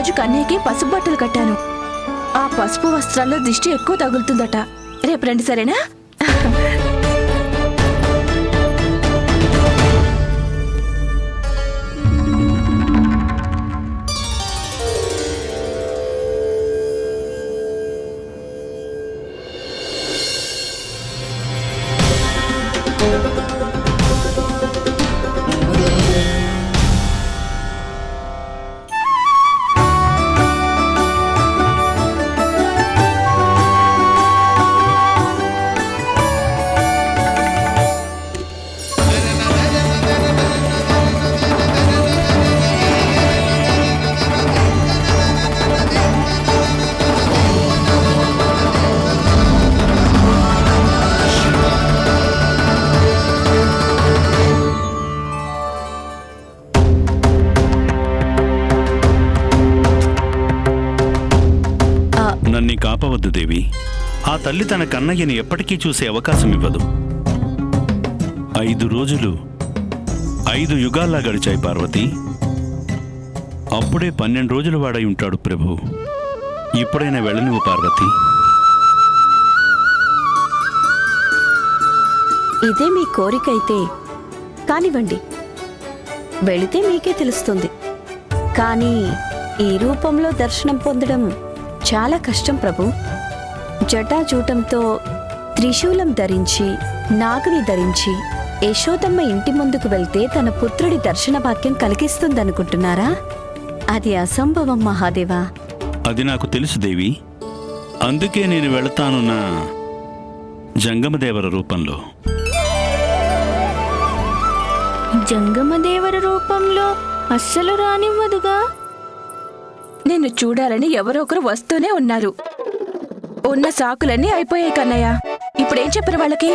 రోజు కన్నయ్యకి పసుపు బట్టలు కట్టాను. ఆ పసుపు వస్త్రాల్లో దిష్టి ఎక్కువ తగులుతుందట. రేపు రండి, సరేనా? నన్ను కాపవద్దు దేవి. ఆ తల్లి తన కన్నయ్యని ఎప్పటికీ చూసే అవకాశం ఇవ్వదు. 5 రోజులు 5 యుగాల్లా గడిచాయి పార్వతి. అప్పుడే 12 రోజుల వాడై ఉంటాడు ప్రభు. ఇప్పుడైనా వెళ్ళనివ్వు పార్వతి. ఇదే మీ కోరికైతే కానివ్వండి, వెళితే మీకే తెలుస్తుంది. కానీ ఈ రూపంలో దర్శనం పొందడం చాలా కష్టం ప్రభు. జటాజూటంతో త్రిశూలం ధరించి, నాగుని ధరించి యశోదమ్మ ఇంటి ముందుకు వెళ్తే తన పుత్రుడి దర్శన భాగ్యం కలిగిస్తుందనుకుంటున్నారా? అది అసంభవం మహాదేవా. అది నాకు తెలుసు దేవి. అందుకే నేను వెళతాను నా జంగమదేవర రూపంలో. జంగమదేవర రూపంలో అస్సలు రానివ్వదుగా. నిన్ను చూడాలని ఎవరో ఒకరు వస్తూనే ఉన్నారు. ఉన్న సాకులన్నీ అయిపోయాయి కన్నయ్య. ఇప్పుడేం చెప్పిన వాళ్ళకి?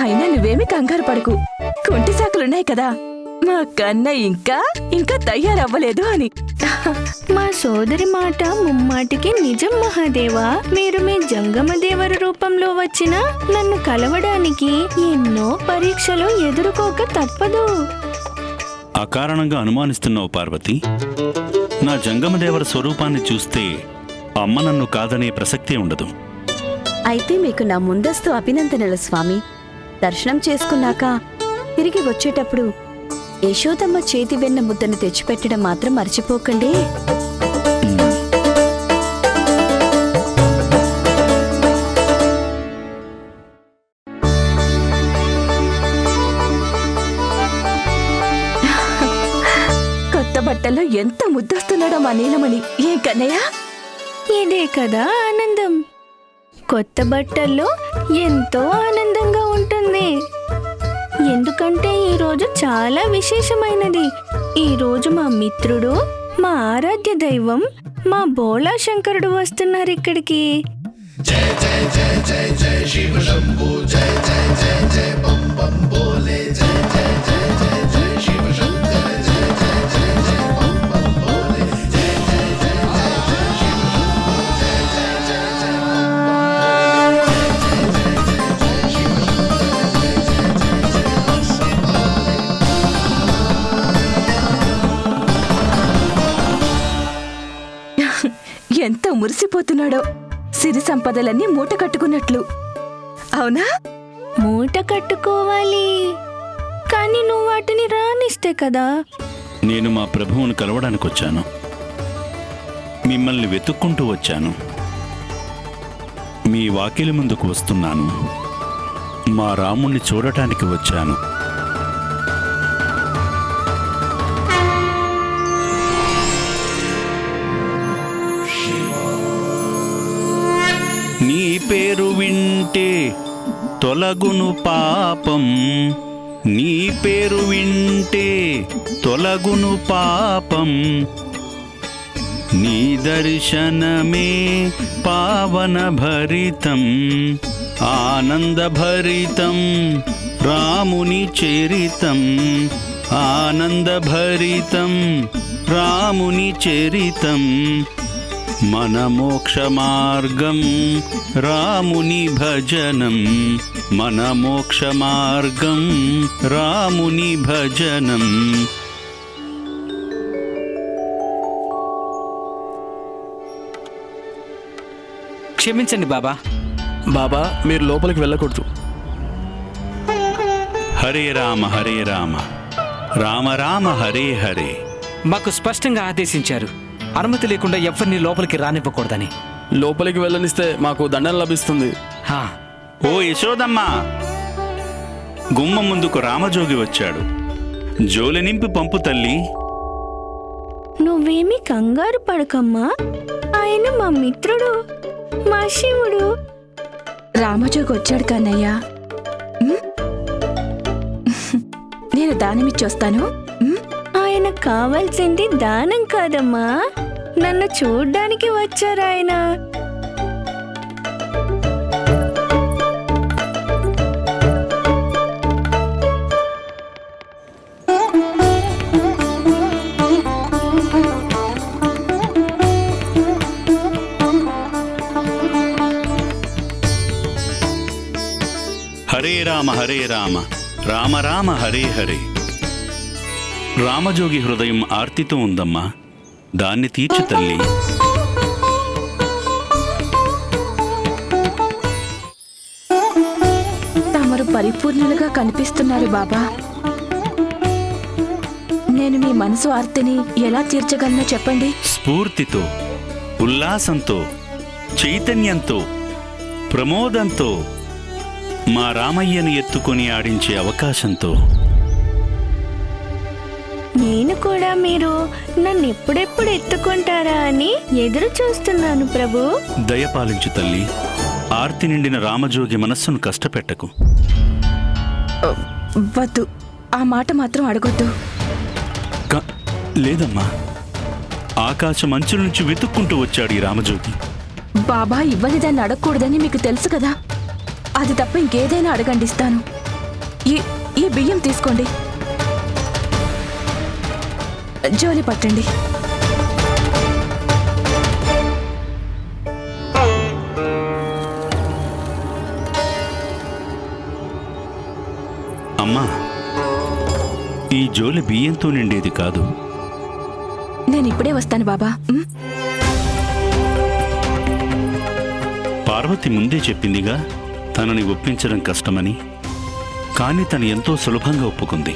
అయినా నువ్వేమి కంగారు పడకు. కుంటి సాకులున్నాయి కదా. మా కన్నయ్య ఇంకా తయారవ్వలేదు అని. మా సోదరి మాట ముమ్మాటికి నిజం మహాదేవా. మీరు మీ జంగమదేవర రూపంలో వచ్చినా నన్ను కలవడానికి ఎన్నో పరీక్షలు ఎదుర్కోక తప్పదు. అకారణంగా అనుమానిస్తున్నావు పార్వతి. నా జంగమదేవర స్వరూపాన్ని చూస్తే అమ్మ నన్ను కాదనే ప్రసక్తే ఉండదు. అయితే మీకు నా ముందస్తు అభినందనలు స్వామి. దర్శనం చేసుకున్నాక తిరిగి వచ్చేటప్పుడు యశోదమ్మ చేతి వెన్న ముద్దను తెచ్చిపెట్టడం మాత్రం మర్చిపోకండి. కొత్త బట్టల్లో ఎంత ముద్దొస్తున్నాడో మా నీలమణి. ఏం కన్నయ్య? ఇదే కదా ఆనందం. కొత్త బట్టల్లో ఎంతో ఆనందంగా ఉంటుంది. ఎందుకంటే ఈరోజు చాలా విశేషమైనది. ఈరోజు మా మిత్రుడు, మా ఆరాధ్య దైవం, మా బోళా శంకరుడు వస్తున్నారు ఇక్కడికి. జై జై జై జై జై శివ శంభు, జై జై జై జై బం బం బోలే, జై జై జై జై జై శివ శంకర, జై జై జై జై బం బం బోలే, జై జై జై జై జై శివ శంభు, జై జై జై జై ఎంత మురిసిపోతున్నాడో. సిరి సంపదలన్నీ మూట కట్టుకున్నట్లు. అవునా? మూట కట్టుకోవాలి, కానీ నువ్వు వాటిని రానిస్తే కదా. నేను మా ప్రభువును కలవడానికి వచ్చాను. మిమ్మల్ని వెతుక్కుంటూ వచ్చాను. మీ వాకిలి ముందుకు వస్తున్నాను. మా రాముణ్ణి చూడటానికి వచ్చాను. నీ పేరు వింటే తొలగును పాపం, నీ పేరు వింటే తొలగును పాపం, నీ దర్శనమే పావన భరితం, ఆనంద భరితం రాముని చరితం, ఆనంద భరితం రాముని చరితం, మన మోక్ష మార్గం రాముని భజనం, మన మోక్ష మార్గం రాముని భజనం. క్షమించండి బాబా. బాబా మీరు లోపలికి వెళ్ళకూడదు. హరే రామ హరే రామ రామ రామ హరే హరే. మాకు స్పష్టంగా ఆదేశించారు అనుమతి లేకుండా ఎవరిని లోపలికి రానివ్వకూడదని. లోపలికి వెళ్ళనిస్తే మాకు దండన లభిస్తుంది. హా, ఓ యశోదమ్మ, గుమ్మ ముందుకు రామజోగి వచ్చాడు. జోలి నింపి పంపు తల్లి. నువ్వేమీ కంగారు పడకమ్మా, ఆయన మా మిత్రుడు, మా శివుడు. రామజోగి వచ్చాడు కన్నయ్య. ఉమ్? నేను దానమిచ్చొస్తాను. ఆయన కావాల్సింది దానం కాదమ్మా, నన్ను చూడ్డానికి వచ్చారు ఆయన. హరే రామ హరే రామ రామ రామ హరే హరే. రామజోగి హృదయం ఆర్తితో ఉందమ్మా, దాన్ని తీర్చు తల్లి. తమరు పరిపూర్ణులుగా కనిపిస్తున్నారు బాబా. నేను మీ మనసు ఆర్తిని ఎలా తీర్చగలనో చెప్పండి. స్ఫూర్తితో, ఉల్లాసంతో, చైతన్యంతో, ప్రమోదంతో, మా రామయ్యను ఎత్తుకొని ఆడించే అవకాశంతో. నేను కూడా మీరు నన్ను ఎప్పుడెప్పుడు ఎత్తుకుంటారా అని ఎదురు చూస్తున్నాను ప్రభు. దయపాలించు తల్లి. ఆర్తి నిండిన రామజోగి మనస్సును కష్టపెట్టకు. వద్దు, ఆ మాట మాత్రం అడగొద్దు. లేదమ్మా, ఆకాశం అంచు నుంచి వెతుక్కుంటూ వచ్చాడు ఈ రామజోగి. బాబా ఇవ్వని దాన్ని అడగకూడదని మీకు తెలుసు కదా. అది తప్ప ఇంకేదైనా అడగండి, ఇస్తాను. ఈ బియ్యం తీసుకోండి, జోలి పట్టండి. అమ్మా, ఈ జోలి బియ్యంతో నిండేది కాదు. నేను ఇప్పుడే వస్తాను బాబా. పార్వతి ముందే చెప్పిందిగా తనని ఒప్పించడం కష్టమని. కాని తను ఎంతో సులభంగా ఒప్పుకుంది.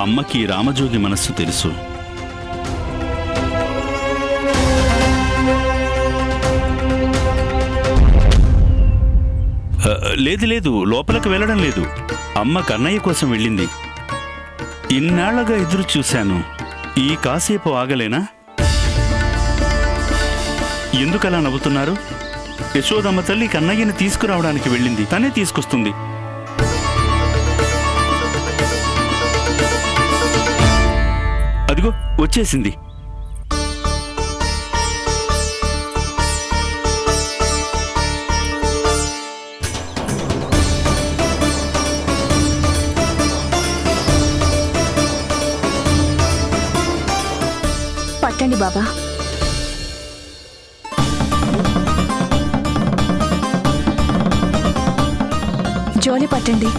అమ్మకి రామజోగి మనస్సు తెలుసు. లేదు లేదు, లోపలికి వెళ్ళడం లేదు. అమ్మ కన్నయ్య కోసం వెళ్ళింది. ఇన్నాళ్లుగా ఎదురు చూశాను. ఈ కాసేపు ఆగలేనా? ఎందుకలా నవ్వుతున్నారు? యశోదమ్మ తల్లి కన్నయ్యని తీసుకురావడానికి వెళ్ళింది, తనే తీసుకొస్తుంది. అదిగో వచ్చేసింది. పట్టండి బాబా. జోలి పట్టండి.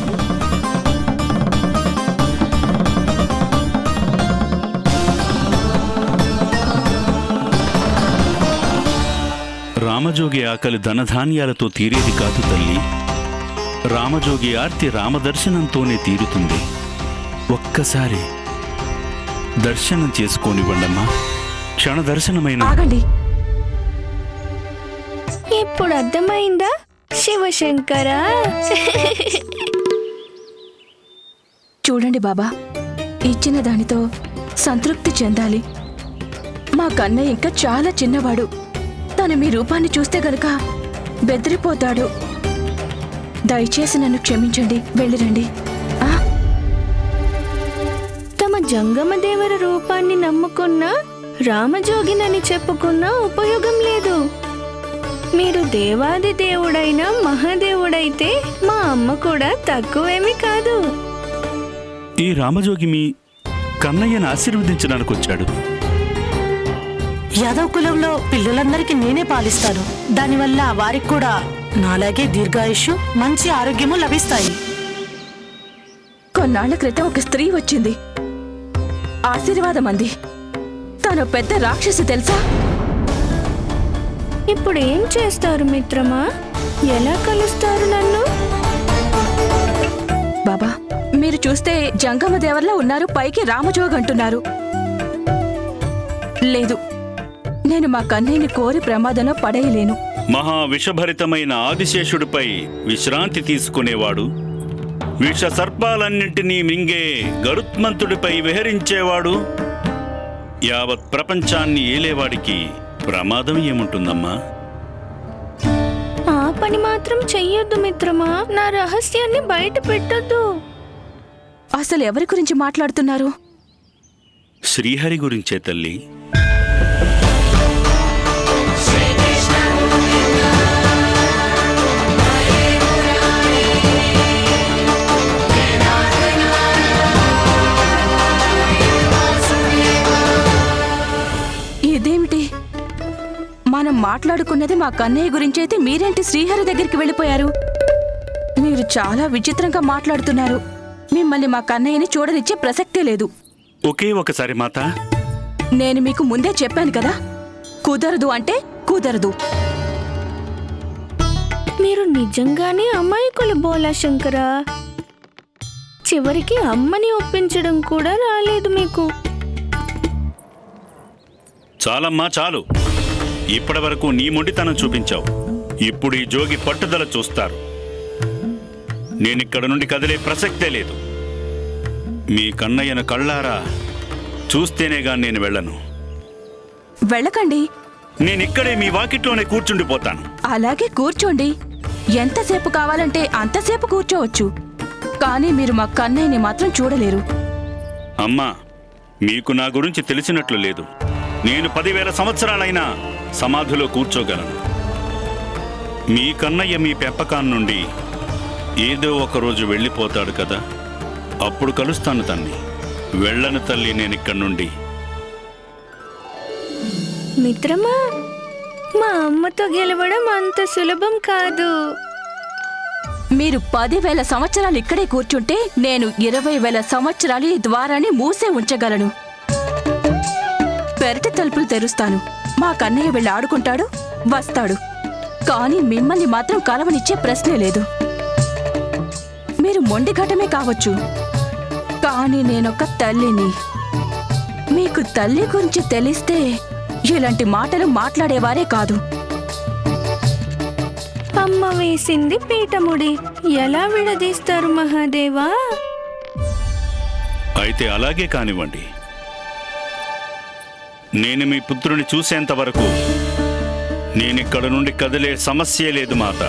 రామజోగి ఆకలి ధనధాన్యాలతో తీరేది కాదు తల్లి. రామజోగి ఆర్తి రామదర్శనంతోనే తీరుతుంది. ఒక్కసారి దర్శనం చేసుకోనివ్వండమ్మా. క్షణదర్శనమైన. ఆగండి. ఇప్పుడు అర్థమైందా శివశంకరా? చూడండి బాబా, ఇచ్చిన దానితో సంతృప్తి చెందాలి. మా కన్నయ్య ఇంకా చాలా చిన్నవాడు. తను మీ రూపాన్ని చూస్తే గనుక బెదిరిపోతాడు. దయచేసి నన్ను క్షమించండి, వెళ్ళిరండి. తమ జంగమదేవర రూపాన్ని నమ్ముకున్నా, రామజోగినని చెప్పుకున్నా ఉపయోగం లేదు. మీరు దేవాది దేవుడైన మహాదేవుడైతే మా అమ్మ కూడా తక్కువేమీ కాదు. ఈ రామజోగి మీ కన్నయ్యను ఆశీర్వదించడానికి వచ్చాడు. యాదవ్ కులంలో పిల్లలందరికీ నేనే పాలిస్తాను. దానివల్ల వారికి కూడా నాలాగే దీర్ఘాయుషు, మంచి ఆరోగ్యము లభిస్తాయి. కొన్నాళ్ల క్రితం ఒక స్త్రీ వచ్చింది, ఆశీర్వాదం అంది. తను పెద్ద రాక్షసి తెలుసా? ఇప్పుడు ఏం చేస్తారు మిత్రమా? ఎలా కలుస్తారు నన్ను? బాబా, మీరు చూస్తే జంగమ దేవర్లా ఉన్నారు, పైకి రామజోగ్ అంటున్నారు. లేదు, నేను మా కన్నయ్యని కోరి ప్రమాదంలో పడేయలేను. మహా విషభరితమైన ఆదిశేషుడిపై విశ్రాంతి తీసుకునేవాడు, విష సర్పాలన్నింటినీ మింగే గరుత్మంతుడిపై విహరించేవాడు, యావత్ ప్రపంచాన్ని ఏలేవాడికి ప్రమాదం ఏముంటుందమ్మా? ఆ పని మాత్రం చెయ్యొద్దు మిత్రమా. నా రహస్యాన్ని బయట పెట్టొద్దు. అసలు ఎవరి గురించి మాట్లాడుతున్నారు? శ్రీహరి గురించే తల్లి. ఇదేమిటి? మనం మాట్లాడుకున్నది మా కన్నయ్య గురించి అయితే మీరేంటి శ్రీహరి దగ్గరికి వెళ్ళిపోయారు? మీరు చాలా విచిత్రంగా మాట్లాడుతున్నారు. మిమ్మల్ని మా కన్నయ్యని చూడనిచ్చే ప్రసక్తే లేదు. ఒకే ఒకసారి మాత. నేను మీకు ముందే చెప్పాను కదా, కుదరదు అంటే కుదరదు. మీరు నిజంగానే అమాయకులు బోలా శంకరా. చివరికి అమ్మని ఒప్పించడం కూడా రాలేదు మీకు. చాలమ్మా చాలు. ఇప్పటి వరకు నీ మొండితనం చూపించావు. ఇప్పుడు ఈ జోగి పట్టుదల చూస్తారు. నేనిక్కడ నుండి కదిలే ప్రసక్తే లేదు. మీ కన్నయ్యను కళ్ళారా చూస్తేనేగా నేను వెళ్ళను. వెళ్ళకండి. నేనిక్కడే మీ వాకిట్లోనే కూర్చుండిపోతాను. అలాగే కూర్చోండి. ఎంతసేపు కావాలంటే అంతసేపు కూర్చోవచ్చు. కానీ మీరు మా కన్నయ్యని మాత్రం చూడలేరు. అమ్మా, మీకు నా గురించి తెలిసినట్లు లేదు. నేను 10,000 సంవత్సరాలైనా సమాధిలో కూర్చోగలను. మీ కన్నయ్య మీ పెంపకాన్ని నుండి ఏదో ఒకరోజు వెళ్ళిపోతాడు కదా, అప్పుడు కలుస్తాను తన్ని. వెళ్ళను తల్లి నేనిక్కడి నుండి. మిత్రమా, మా అమ్మతో గెలవడం అంత సులభం కాదు. మీరు 10,000 సంవత్సరాలు ఇక్కడే కూర్చుంటే నేను 20,000 సంవత్సరాలు ఈ ద్వారాన్ని మూసే ఉంచగలను. పెరటి తలుపులు తెరుస్తాను. మా కన్నయ్య వెళ్ళి ఆడుకుంటాడు, వస్తాడు. కానీ మిమ్మల్ని మాత్రం కలవనిచ్చే ప్రశ్నే లేదు. మీరు మొండిఘటమే కావచ్చు, కానీ నేనొక తల్లిని. మీకు తల్లి గురించి తెలిస్తే ఇలాంటి మాటలు మాట్లాడేవారే కాదు. అమ్మ వేసింది పీఠముడి, ఎలా విడదీస్తారు మహాదేవా? అయితే అలాగే కానివ్వండి. నేను మీ పుత్రుని చూసేంత వరకు నేనిక్కడ నుండి కదిలే సమస్యే లేదు మాత.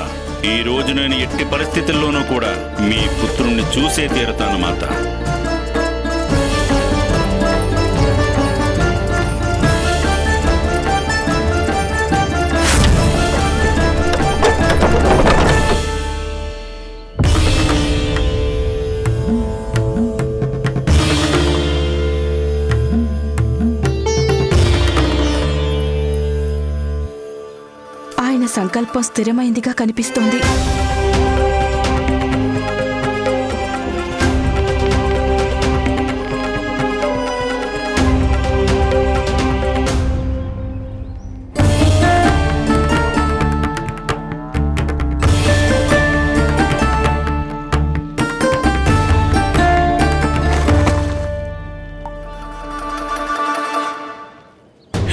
ఈ రోజు నేను ఎట్టి పరిస్థితుల్లోనూ కూడా మీ పుత్రుణ్ణి చూసే తీరతాను మాత. ఆయన సంకల్పం స్థిరమైందిగా కనిపిస్తోంది.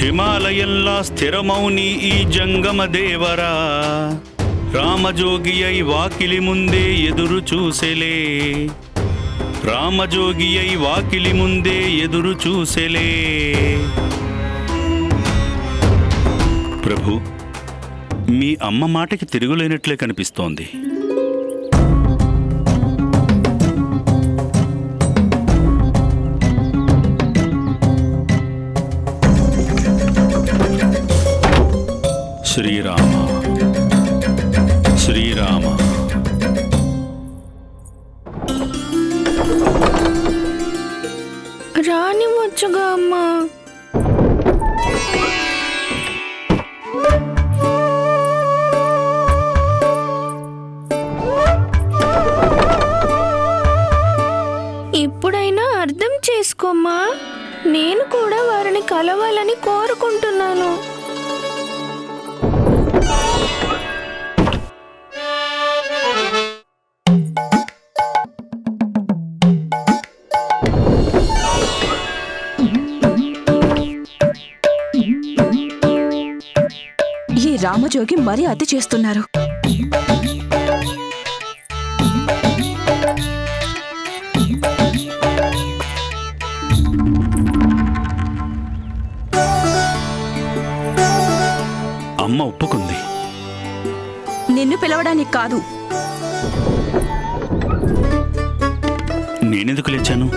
హిమాలయంలా స్థిరమౌని ఈ జంగమ దేవరా, రామజోగి అయి వాకిలి ముందే ఎదురు చూసెలే. రామజోగి అయి వాకిలి ముందే ఎదురు చూసెలే. ప్రభు, మీ అమ్మ మాటకి తిరుగులేనట్లే కనిపిస్తోంది. శ్రీరామ శ్రీరామ. రానివచ్చుగా అమ్మా. ఇప్పుడైనా అర్థం చేసుకోమ్మా. నేను కూడా వారిని కలవాలని కోరుకుంటున్నాను. రామజోగి మరీ అతి చేస్తున్నారు. అమ్మ ఒప్పుకుంది. నిన్ను పిలవడానికి కాదు, నేనెందుకు లేచాను?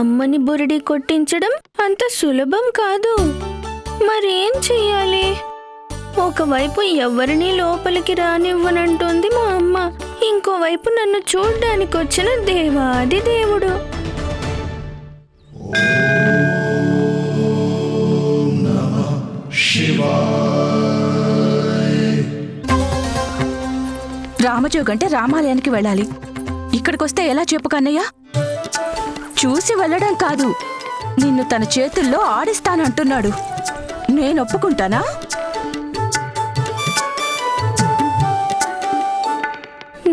అమ్మని బురిడి కొట్టించడం అంత సులభం కాదు. మరేం చెయ్యాలి? ఒకవైపు ఎవరిని లోపలికి రానివ్వనంటోంది మా అమ్మ, ఇంకోవైపు నన్ను చూడ్డానికి వచ్చిన దేవాది దేవుడు. రామజోగంటే రామాలయానికి వెళ్ళాలి. ఇక్కడికొస్తే ఎలా చెప్పు కన్నయ్య? చూసి వెళ్ళడం కాదు, నిన్ను తన చేతుల్లో ఆడిస్తానంటున్నాడు. నేను ఒప్పుకుంటానా?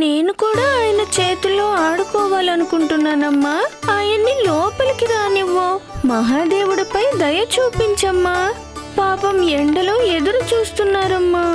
నేను కూడా ఆయన చేతుల్లో ఆడుకోవాలనుకుంటున్నానమ్మా. ఆయన్ని లోపలికి రానివ్వు. మహాదేవుడిపై దయ చూపించమ్మా. పాపం ఎండలో ఎదురు చూస్తున్నారమ్మా.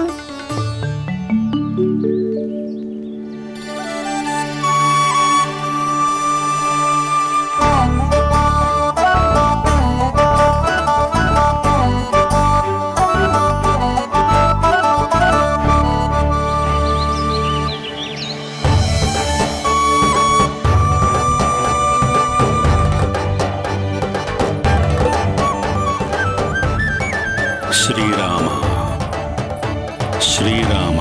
శ్రీరామ శ్రీరామ.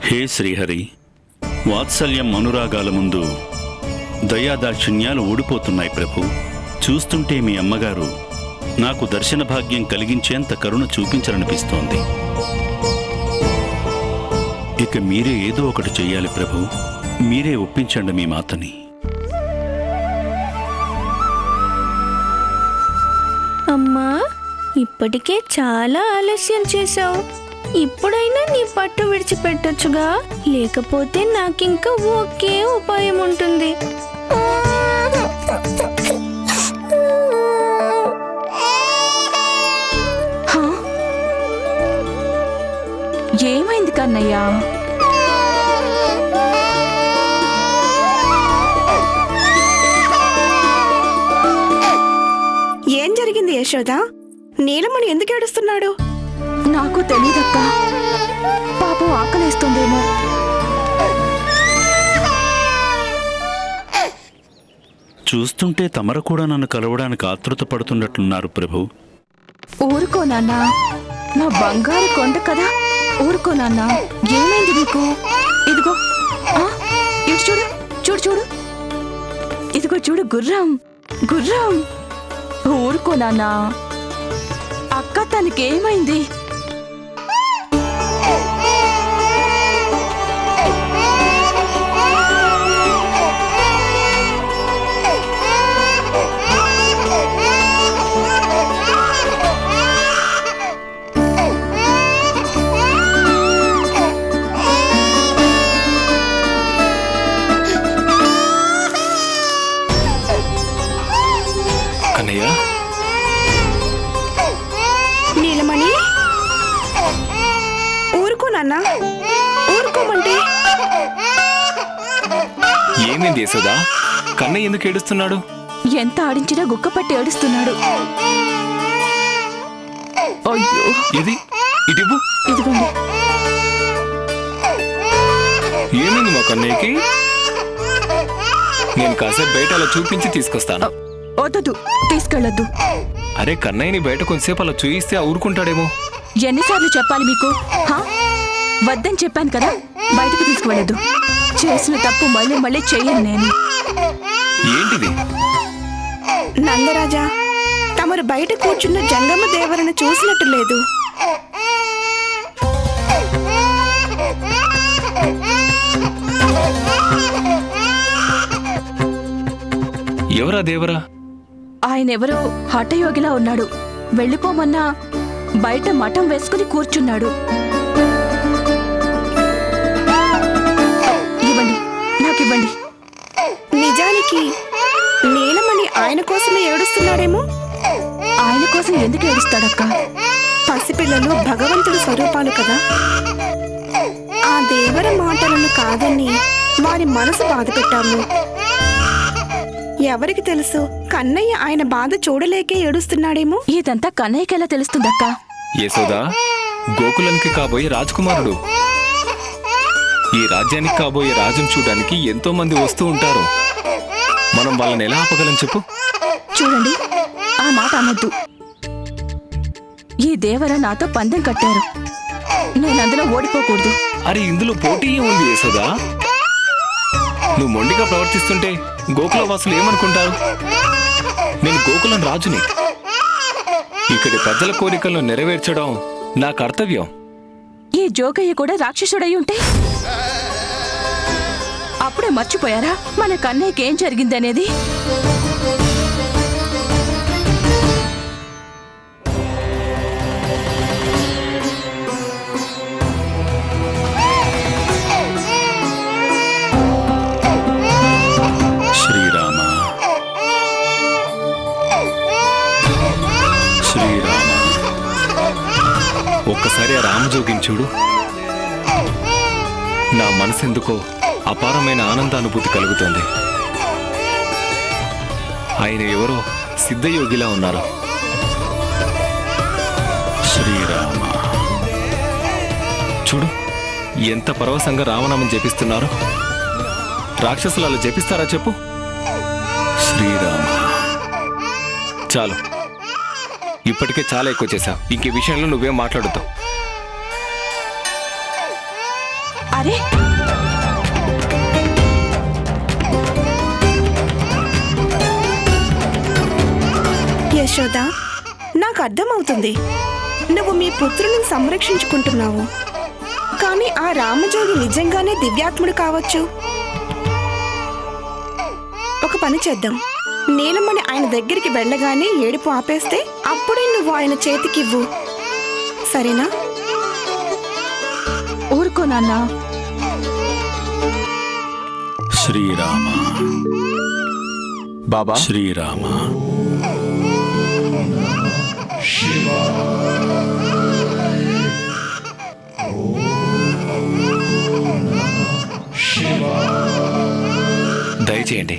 హే శ్రీహరి, వాత్సల్యం అనురాగాల ముందు దయాదాక్షిణ్యాలు ఊడిపోతున్నాయి ప్రభు. చూస్తుంటే మీ అమ్మగారు నాకు దర్శన భాగ్యం కలిగించేంత కరుణ చూపించాలనిపిస్తోంది. ఇక మీరే ఏదో ఒకటి చెయ్యాలి ప్రభు. మీరే ఒప్పించండి మీ మాతని. అమ్మా, ఇప్పటికే చాలా ఆలస్యం చేశావు. ఇప్పుడైనా నీ పట్టు విడిచిపెట్టొచ్చుగా. లేకపోతే నాకింకా ఒకే ఉపాయం ఉంటుంది. ఏమైంది కన్నయ్య? ఏం జరిగింది యశోద? నీలమణి ఎందుకు ఏడుస్తున్నాడు? నాకు తెలీదక్కా. పాపం ఆకలేస్తుందేమో. చూస్తుంటే తమరు కూడా నన్ను కలవడానికి ఆతృత పడుతున్నట్లున్నారు ప్రభు. ఊరుకో నాన్నా, నా బంగారు కొండ కదా. ఊరుకో నాన్నా. ఏమైంది నీకు? ఇదిగో, ఇటు చూడు, చూడు చూడు, ఇదిగో చూడు, గుర్రం గుర్రం. ఊరుకో నాన్నా. అక్క, తనకేమైంది? నీలమణి, ఊరుకో నాన్న, ఊరుకోమంటే. ఏమైంది యశోదా? కన్నయ్య ఎందుకు ఏడుస్తున్నాడు? ఎంత ఆడించినా గుక్కపట్టి ఏడుస్తున్నాడు. అయ్యో, ఇది ఇటివ్వు. ఇదిగోండి. ఏమైంది మా కన్నయ్యకి? నేను కాసేపు బయట అలా చూపించి తీసుకొస్తాను. వద్దు, తీసుకెళ్ళొద్దు. అరే, కన్నయ్యని బయట కొంచెంసేపు అలా చూయిస్తే ఊరుకుంటాడేమో. ఎన్నిసార్లు చెప్పాలి మీకు? వద్దని చెప్పాను కదా. బయటకు తీసుకువెళ్ళదు. చేసిన తప్పు మళ్ళీ మళ్ళీ చెయ్యను నేను. ఏంటిది? నందరాజా, తమరు బయట కూర్చున్న జంగమ దేవరను చూసినట్టు లేదు. ఎవరా దేవరా? ఆయనెవరో హఠయోగిలా ఉన్నాడు. వెళ్ళిపోమన్నా బయట మఠం వేసుకుని కూర్చున్నాడు. ఇవ్వండి. నిజానికి నీలమణి ఆయన కోసమే ఏడుస్తున్నాడేమో. ఆయన కోసం ఎందుకు ఏడుస్తాడక్క? పసిపిల్లలు భగవంతుడి స్వరూపాలు కదా. ఆ దేవర మాటలను కాదని వారి మనసు బాధ పెట్టాము. ఎవరికి తెలుసు, కన్నయ్య ఆయన బాధ చూడలేకే ఏడుస్తున్నాడేమో. ఇదంతా కన్నయ్యకి ఎలా తెలుస్తుందక్క? యశోదా గోకులానికి కాబోయే రాజకుమారుడు. ఈ రాజ్యానికి కాబోయే రాజును చూడడానికి ఎంతో మంది వస్తూ ఉంటారు. మనం వాళ్ళని ఎలా ఆపగలం చెప్పు? చూడండి, ఆ మాట అనొద్దు. ఈ దేవర నాతో పందెం కట్టారు. నేను అందులో ఓడిపోకూడదు. అరే ఇందులో పోటీ ఉంది యశోదా. నువ్వు మొండిగా ప్రవర్తిస్తుంటే గోకుల వాసులు ఏమనుకుంటారు? నేను గోకులం రాజుని. ఇక్కడి ప్రజల కోరికలను నెరవేర్చడం నా కర్తవ్యం. ఈ జోగయ్య కూడా రాక్షసుడై ఉంటే అప్పుడే మర్చిపోయారా మన కన్నయ్యకి ఏం జరిగిందనేది? శ్రీరామ శ్రీరామ. ఒక్కసారి ఆ రామజోగిని చూడు. నా మనసెందుకో అపారమైన ఆనందానుభూతి కలుగుతుంది. ఆయన ఎవరో సిద్ధయోగిలా ఉన్నారు. శ్రీరామ. చూడు ఎంత పరవశంగా రామనామం జపిస్తున్నారు. రాక్షసులు అలా జపిస్తారా చెప్పు? శ్రీరామ. చాలు, ఇప్పటికే చాలా ఎక్కువ చేశావు. ఇంకే విషయంలో నువ్వేం మాట్లాడుతావు? అరే, యశోద, నాకు అర్థమవుతుంది. నువ్వు మీ పుత్రులను సంరక్షించుకుంటున్నావు. కానీ ఆ రామజోగి నిజంగానే దివ్యాత్ముడు కావచ్చు. ఒక పని చేద్దాం. నీలమణి ఆయన దగ్గరికి వెళ్ళగానే ఏడుపు ఆపేస్తే అప్పుడే నువ్వు ఆయన చేతికివ్వు. సరేనా? ఊరుకో నాన్నా. శ్రీరామ. బాబా శ్రీరామ. దయచేయండి.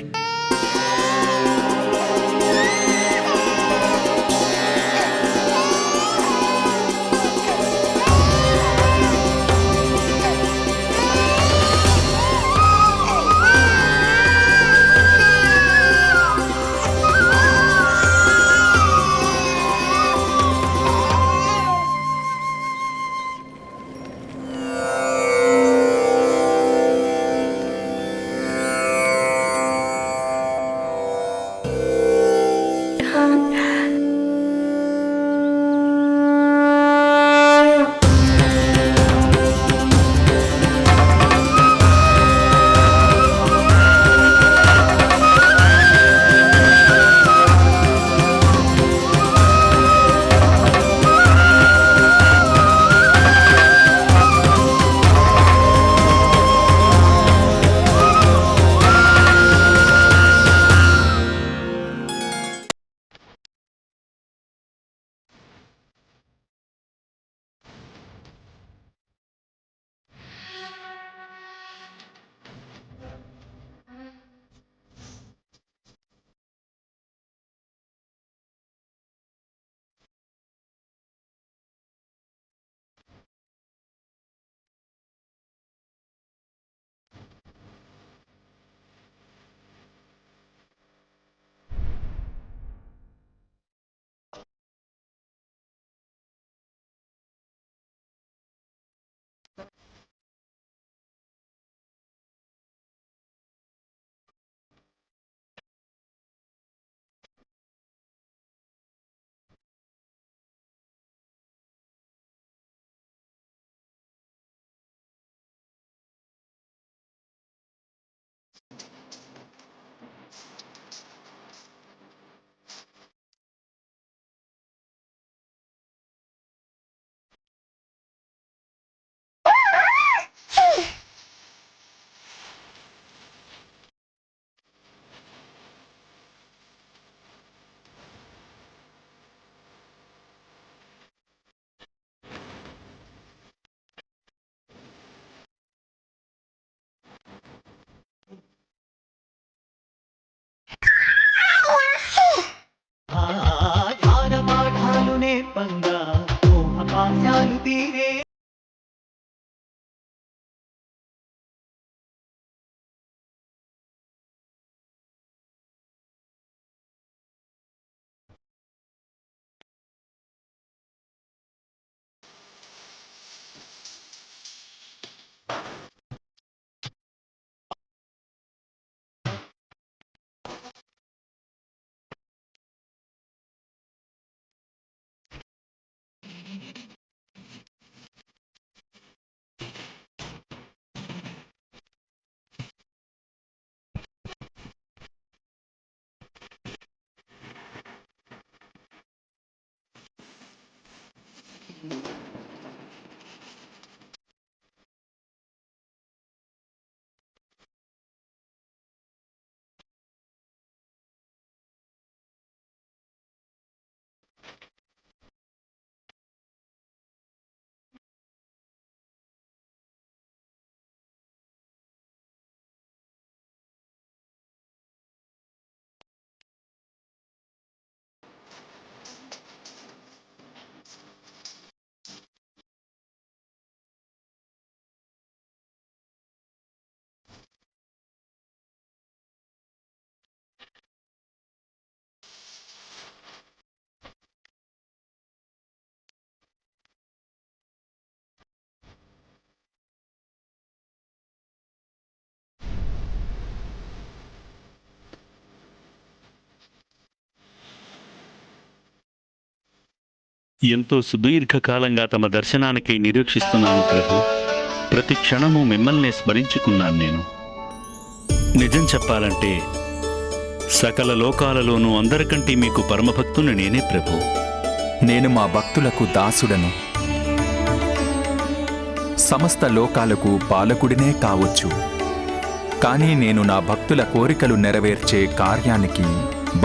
ఎంతో సుదీర్ఘకాలంగా తమ దర్శనానికై నిరీక్షిస్తున్నాను ప్రభు. ప్రతి క్షణము మిమ్మల్నే స్మరించుకున్నాను నేను. నిజం చెప్పాలంటే సకల లోకాలలోనూ అందరికంటే మీకు పరమభక్తుని నేనే ప్రభు. నేను మా భక్తులకు దాసుడను. సమస్త లోకాలకు పాలకుడినే కావచ్చు, కానీ నేను నా భక్తుల కోరికలు నెరవేర్చే కార్యానికి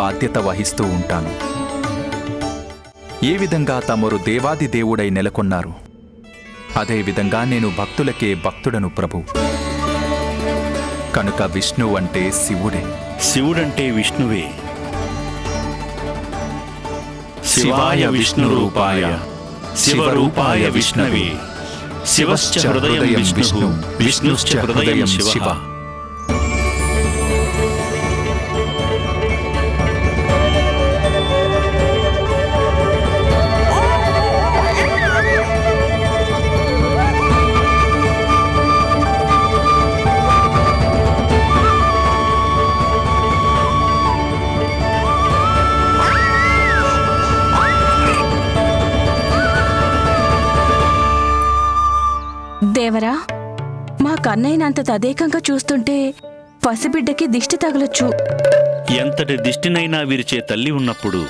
బాధ్యత వహిస్తూ ఉంటాను. ఏ విధంగా తమరు దేవాది దేవుడై నెలకొన్నారు, అదేవిధంగా నేను భక్తులకే భక్తుడను ప్రభు. కనుక విష్ణువు అంటే శివుడే, శివుడంటే విష్ణువే. శివాయ విష్ణురూపాయ శివరూపాయ విష్ణవే శివశ్చ హృదయం విష్ణు విష్ణుశ్చ హృదయం శివ. దేవరా, మా కన్నయ్యనంత తదేకంగా చూస్తుంటే పసిబిడ్డకి దిష్టి తగలొచ్చు. ఎంతటి దిష్టినైనా విరిచే తల్లి ఉన్నప్పుడు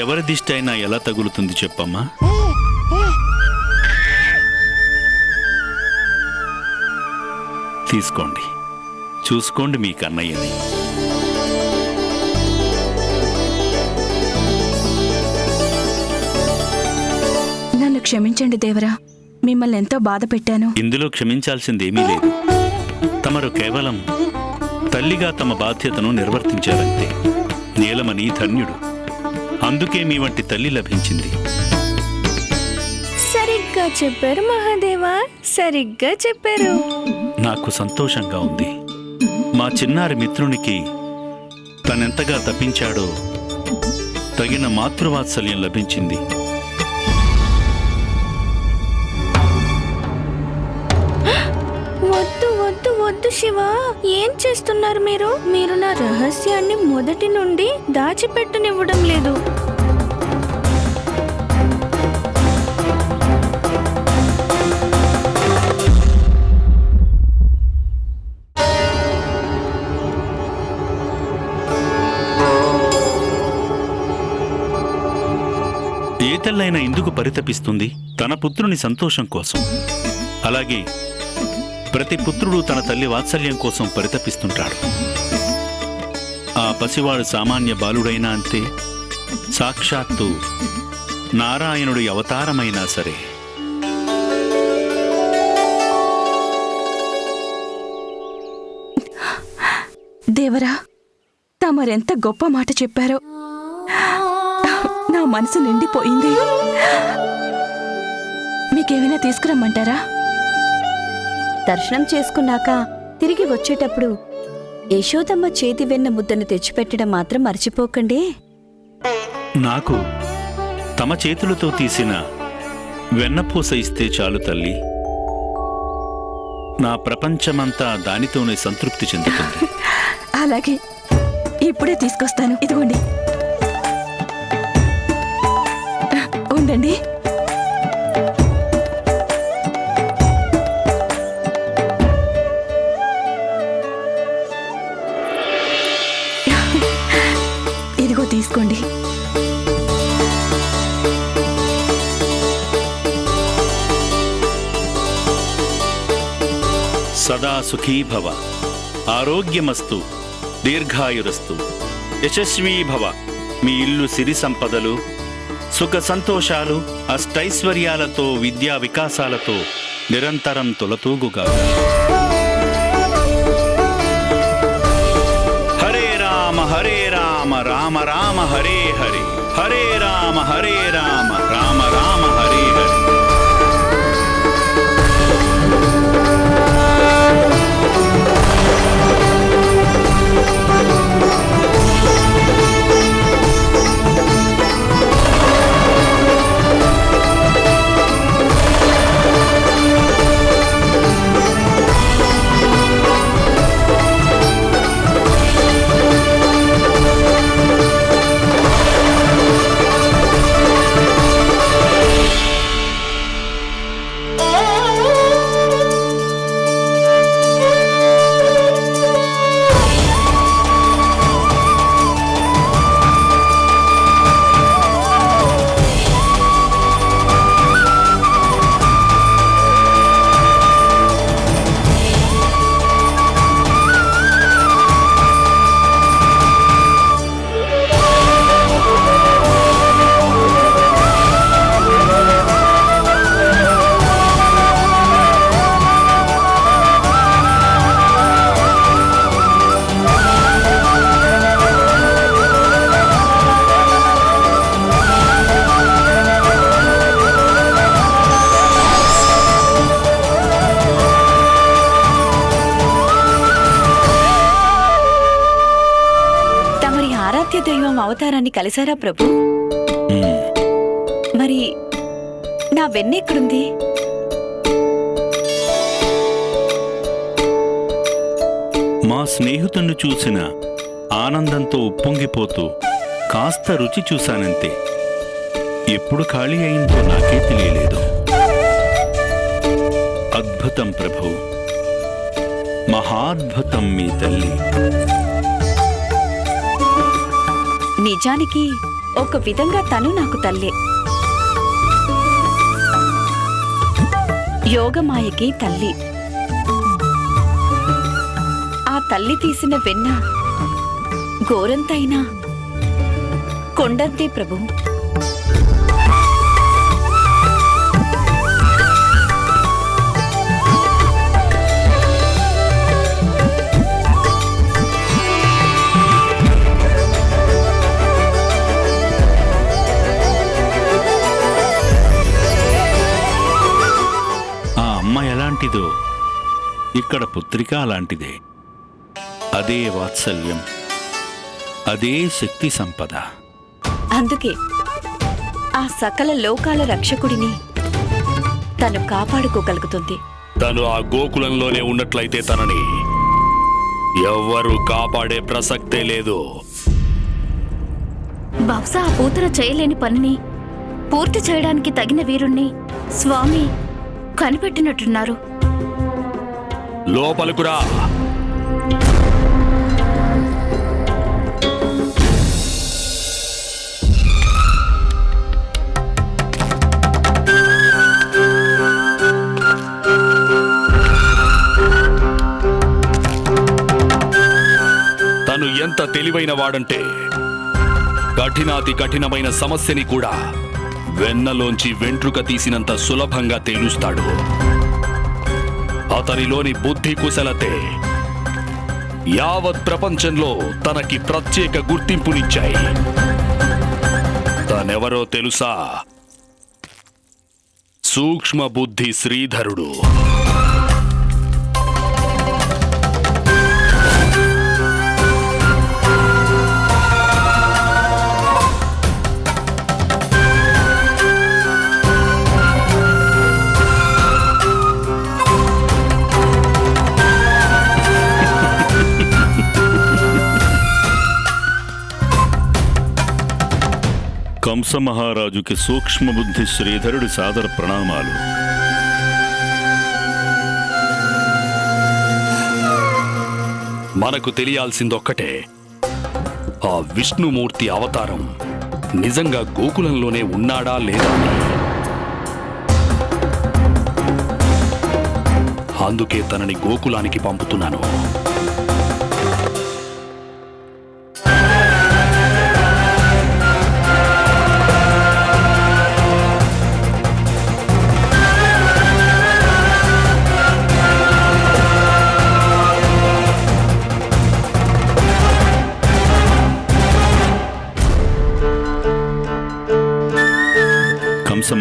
ఎవరి దిష్టి అయినా ఎలా తగులుతుంది చెప్పమ్మా? తీసుకోండి, చూసుకోండి మీ కన్నయ్యని. నన్ను క్షమించండి దేవరా, మిమ్మల్ని ఎంతో బాధ పెట్టాను. ఇందులో క్షమించాల్సిందేమీ లేదు. తమరు కేవలం తల్లిగా తమ బాధ్యతను నిర్వర్తించారంతే. నీలమణి ధన్యుడు, అందుకే మీ వంటి తల్లి లభించింది. సరిగ్గా చెప్పారు మహాదేవా, సరిగ్గా చెప్పారు. నాకు సంతోషంగా ఉంది. మా చిన్నారి మిత్రునికి తనెంతగా తప్పించాడో తగిన మాతృవాత్సల్యం లభించింది. వద్దు వద్దు వద్దు శివ, ఏం చేస్తున్నారు మీరు? మీరు నా రహస్యాన్ని మొదటి నుండి దాచిపెట్టనివ్వడం లేదు. ఏ తల్లైనా ఎందుకు పరితపిస్తుంది? తన పుత్రుని సంతోషం కోసం. అలాగే ప్రతి పుత్రుడు తన తల్లి వాత్సల్యం కోసం పరితపిస్తుంటాడు. ఆ పసివాడు సామాన్య బాలుడైనా అంతే, సాక్షాత్తు నారాయణుడి అవతారమైనా సరే. దేవరా, తమరెంత గొప్ప మాట చెప్పారో. నా మనసు నిండిపోయింది. మీకేమైనా తీసుకురమ్మంటారా? దర్శనం చేసుకున్నాక తిరిగి వచ్చేటప్పుడు యశోదమ్మ చేతి వెన్న ముద్దను తెచ్చిపెట్టడం మాత్రం మర్చిపోకండి. నాకు తమ చేతులతో తీసిన వెన్నపూస ఇస్తే చాలు తల్లి. నా ప్రపంచమంతా దానితోనే సంతృప్తి చెందుతుంది. అలాగే, ఇప్పుడే తీసుకొస్తాను. ఇదిగోండి, ఉండండి. ఇదిగో తీసుకోండి. సదా సుఖీ భవ, ఆరోగ్యమస్తు, దీర్ఘాయురస్తు, యశస్వీ భవ. మీ ఇల్లు సిరి సంపదలు, సుఖ సంతోషాలు, అష్టైశ్వర్యాలతో, విద్యా వికాసాలతో నిరంతరం తొలతూగుగా. హరే రామ హరే రామ, రామ రామ హరే హరే, హరే రామ హరే రామ, రామ రామ హరే హరే. దైవం అవతారాన్ని కలిసారా ప్రభు? మరి నా వెన్నెక్కడుంది? మా స్నేహితుణ్ణి చూసిన ఆనందంతో ఉప్పొంగిపోతూ కాస్త రుచి చూశానంతే. ఎప్పుడు ఖాళీ అయిందో నాకే తెలియలేదు. అద్భుతం ప్రభు, మహాద్భుతం మీ తల్లి. నిజానికి ఒక విధంగా తను నాకు తల్లే. యోగమాయకి తల్లి. ఆ తల్లి తీసిన వెన్న గోరంతైనా కొండంతే ప్రభు. ఎలాంటిదో ఇక్కడ పుత్రిక అలాంటిదే. అదే వాత్సల్యం, అదే శక్తి సంపద. అందుకే ఆ సకల లోకాల రక్షకుడిని తను కాపాడుకోగలుగుతుంది. తను ఆ గోకులంలోనే ఉన్నట్లయితే తనని ఎవ్వరూ కాపాడే ప్రసక్తే లేదు. బహుశా ఆ పూతన చేయలేని పనిని పూర్తి చేయడానికి తగిన వీరుణ్ణి స్వామి కనిపెట్టినట్టున్నారు. లోపలికురా. తను ఎంత తెలివైన వాడంటే కఠినాతి కఠినమైన సమస్యని కూడా వెన్నలోంచి వెంట్రుక తీసినంత సులభంగా తేలుస్తాడు. అతనిలోని బుద్ధి కుశలతే యావత్ ప్రపంచంలో తనకి ప్రత్యేక గుర్తింపునిచ్చాయి. తనెవరో తెలుసా? సూక్ష్మ బుద్ధి శ్రీధరుడు. కంస మహారాజుకి సూక్ష్మబుద్ధి శ్రీధరుడి సాదర ప్రణామాలు. మనకు తెలియాల్సిందొక్కటే, ఆ విష్ణుమూర్తి అవతారం నిజంగా గోకులంలోనే ఉన్నాడా లేదా అని. అందుకే తనని గోకులానికి పంపుతున్నాను.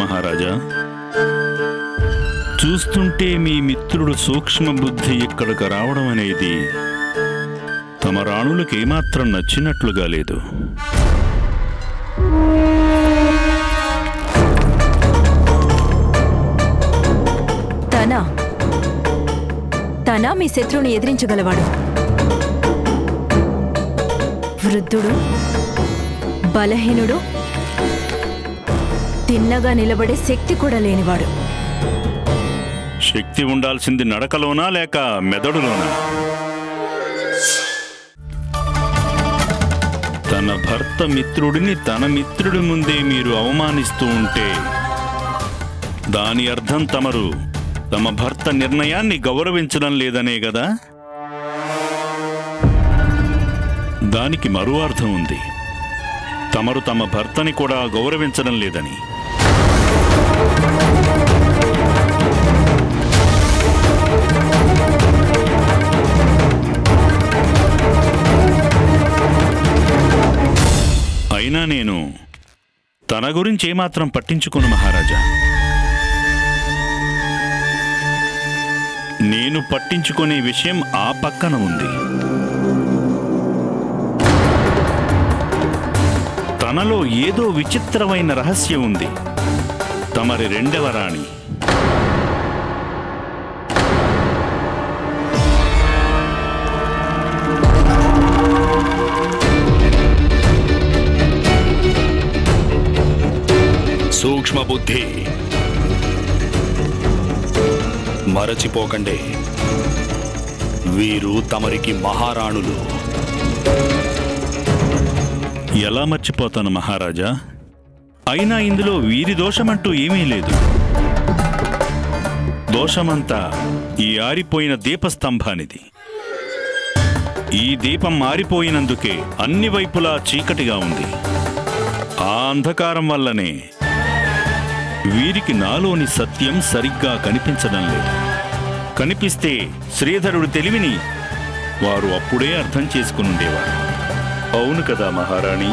మహారాజా, చూస్తుంటే మీ మిత్రుడు సూక్ష్మబుద్ధి ఇక్కడికి రావడం అనేది తమ రాణులకు ఏమాత్రం నచ్చినట్లుగా లేదు. తన మీ శత్రువుని ఎదిరించగలవాడు. వృద్ధుడు, బలహీనుడు, తిన్నగా నిలబడే శక్తి కూడా లేనివాడు. శక్తి ఉండాల్సింది నడకలోనా లేక మెదడులోనా? తన భర్త మిత్రుడిని తన మిత్రుడి ముందే మీరు అవమానిస్తూ ఉంటే దాని అర్థం తమరు తమ భర్త నిర్ణయాన్ని గౌరవించడం లేదనే గదా? దానికి మరో అర్థం ఉంది. తమరు తమ భర్తని కూడా గౌరవించడం లేదని. అయినా నేను తన గురించి ఏమాత్రం పట్టించుకోను మహారాజా. నేను పట్టించుకునే విషయం ఆ పక్కన ఉంది. తనలో ఏదో విచిత్రమైన రహస్యం ఉంది. తమరి రెండవ రాణి. సూక్ష్మ బుద్ధి, మరచిపోకండి, వీరు తమరికి మహారాణులు. ఎలా మర్చిపోతాను మహారాజా? అయినా ఇందులో వీరి దోషమంటూ ఏమీ లేదు. దోషమంతా ఈ ఆరిపోయిన దీపస్తంభానిది. ఈ దీపం ఆరిపోయినందుకే అన్ని వైపులా చీకటిగా ఉంది. ఆ అంధకారం వల్లనే వీరికి నాలోని సత్యం సరిగ్గా కనిపించడం లేదు. కనిపిస్తే శ్రీధరుడి తెలివిని వారు అప్పుడే అర్థం చేసుకునుండేవారు. అవును కదా మహారాణి?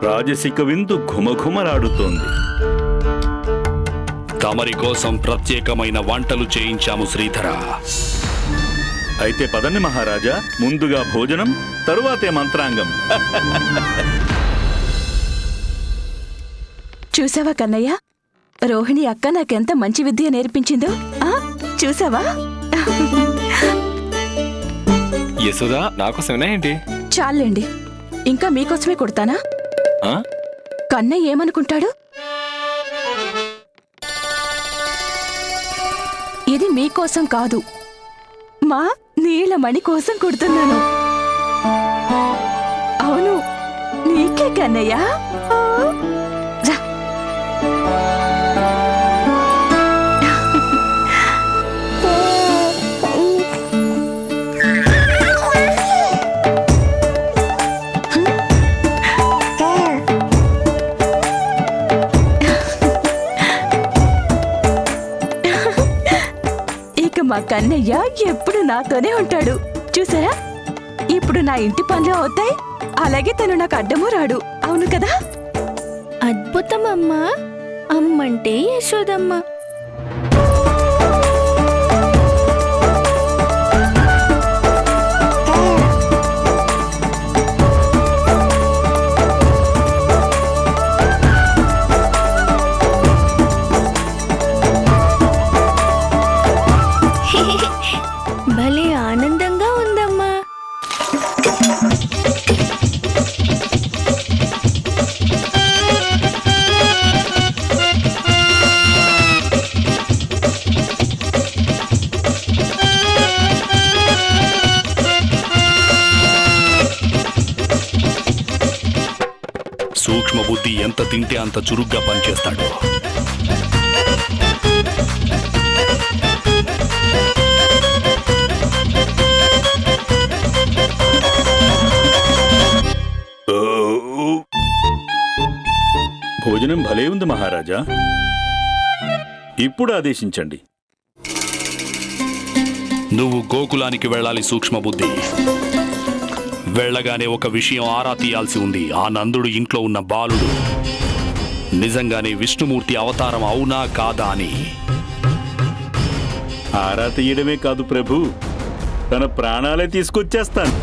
రాజసిక విందు ఘుమఘుమలాడుతోంది. తమరి కోసం ప్రత్యేకమైన వంటలు చేయించాము శ్రీధర. అయితే పదండి మహారాజా, ముందుగా భోజనం, తరువాతే మంత్రాంగం. చూసావా కన్నయ్య, రోహిణి అక్క నాకెంత మంచి విద్య నేర్పించిందో. చూసావా? యశోదా, నాకోసమేనా ఏంటి? చాలండి, ఇంకా మీకోసమే కొడతానా? కన్నయ్య ఏమనుకుంటాడు? ఇది మీకోసం కాదు, మా నీలమణి కోసం కుడుతున్నాను. అవును, నీకే కన్నయ్య. ఇక మా కన్నయ్య ఎప్పుడు నాతోనే ఉంటాడు. చూసారా, ఇప్పుడు నా ఇంటి పనులు అవుతాయి, అలాగే తను నాకు అడ్డము రాడు. అవును కదా? అద్భుతం అమ్మా. అమ్మంటే యశోదమ్మ. భలే ఆనందంగా ఉందమ్మా. సూక్ష్మ బుద్ధి ఎంత తింటే అంత చురుగ్గా పనిచేస్తాడు. భోజనం భలే ఉంది మహారాజా. ఇప్పుడు ఆదేశించండి. నువ్వు గోకులానికి వెళ్ళాలి సూక్ష్మ బుద్ధి. వెళ్ళగానే ఒక విషయం ఆరా తీయాల్సి ఉంది. ఆ నందుడు ఇంట్లో ఉన్న బాలుడు నిజంగానే విష్ణుమూర్తి అవతారం అవునా కాదా అని. ఆరా తీయడమే కాదు ప్రభు, తన ప్రాణాలే తీసుకొచ్చేస్తాను.